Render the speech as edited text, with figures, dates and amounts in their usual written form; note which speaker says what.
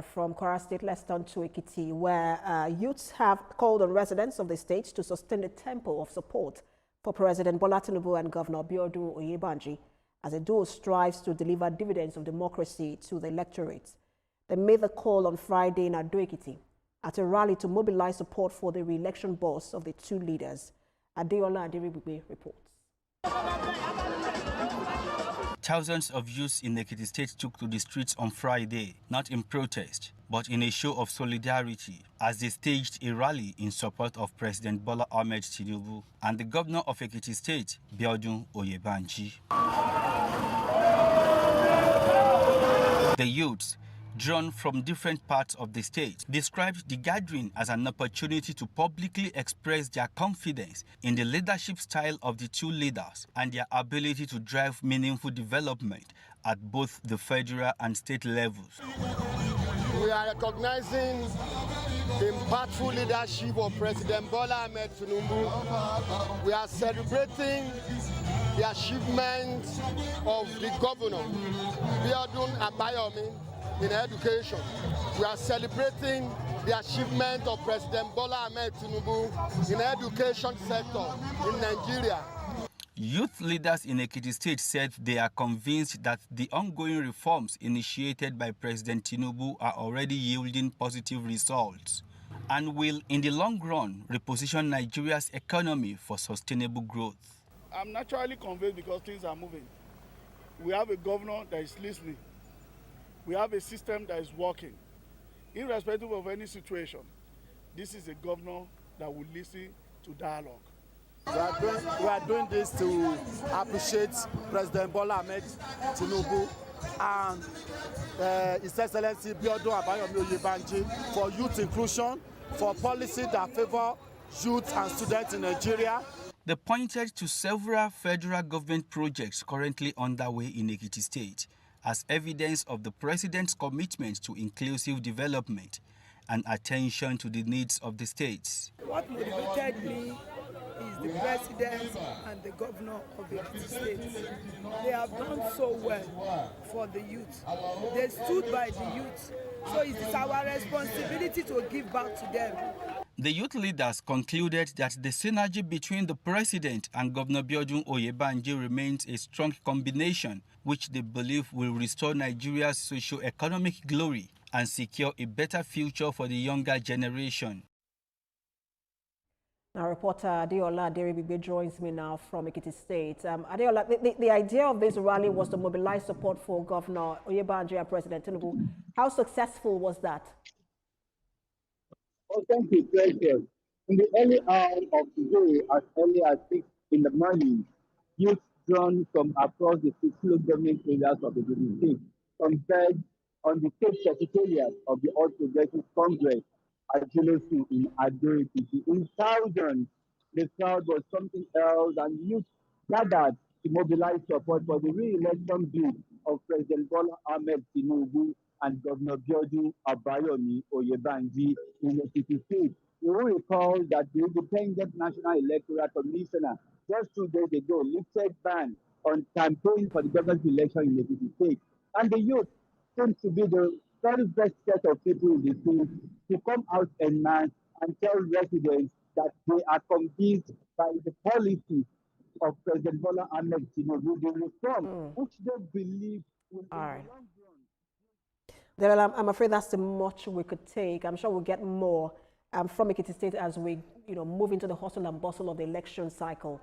Speaker 1: From Kwara State, let's turn to Ekiti, where youths have called on residents of the state to sustain the tempo of support for President Bola Tinubu and Governor Biodun Oyebanji as the duo strives to deliver dividends of democracy to the electorate. They made the call on Friday in Ado-Ekiti at a rally to mobilize support for the re-election boss of the two leaders. Adeola Aderibigbe reports.
Speaker 2: Thousands of youths in Ekiti State took to the streets on Friday, not in protest, but in a show of solidarity, as they staged a rally in support of President Bola Ahmed Tinubu and the governor of Ekiti State, Biodun Oyebanji. The youths, drawn from different parts of the state, described the gathering as an opportunity to publicly express their confidence in the leadership style of the two leaders and their ability to drive meaningful development at both the federal and state levels.
Speaker 3: We are recognizing the impactful leadership of President Bola Ahmed Tinubu. We are celebrating the achievements of the governor, Biodun in education. We are celebrating the achievement of President Bola Ahmed Tinubu in the education sector in Nigeria.
Speaker 2: Youth leaders in Ekiti State said they are convinced that the ongoing reforms initiated by President Tinubu are already yielding positive results and will, in the long run, reposition Nigeria's economy for sustainable growth.
Speaker 4: I'm naturally convinced because things are moving. We have a governor that is listening. We have a system that is working. Irrespective of any situation, this is a governor that will listen to dialogue.
Speaker 5: We are doing this to appreciate President Bola Ahmed Tinubu and His Excellency Biodun Oyebanji for youth inclusion, for policy that favor youth and students in Nigeria.
Speaker 2: They pointed to several federal government projects currently underway in Ekiti State as evidence of the president's commitment to inclusive development and attention to the needs of the states.
Speaker 6: What motivated me is the president and the governor of the Ekiti State. They have done so well for the youth. They stood by the youth. So it is our responsibility to give back to them.
Speaker 2: The youth leaders concluded that the synergy between the president and Governor Biodun Oyebanji remains a strong combination, which they believe will restore Nigeria's socio-economic glory and secure a better future for the younger generation.
Speaker 1: Now, reporter Adeola Aderibigbe joins me now from Ekiti State. Adeola, the idea of this rally was to mobilize support for Governor Oyebanji and President Tinubu. How successful was that?
Speaker 7: Oh, thank you, Precious. In the early hours of the day, as early as 6 in the morning, youth drawn from across the 6 government areas of the state converged on the state secretariat of the All Progressive Congress at Jealousy in Ado-Ekiti. In thousands, the crowd was something else, and youth gathered to mobilize support for the re-election bid of President Bola Ahmed Tinubu and Governor Biodun Oyebanji in Ekiti State. You will recall that the Independent National Electoral Commissioner just 2 days ago lifted ban on campaign for the governor's election in Ekiti State. And the youth seems to be the very best set of people in the state to come out en masse and tell residents that they are convinced by the policy of President Bola Ahmed Tinubu, the reform, which they believe will be long run.
Speaker 1: Well, I'm afraid that's the much we could take. I'm sure we'll get more from Ekiti State as we move into the hustle and bustle of the election cycle.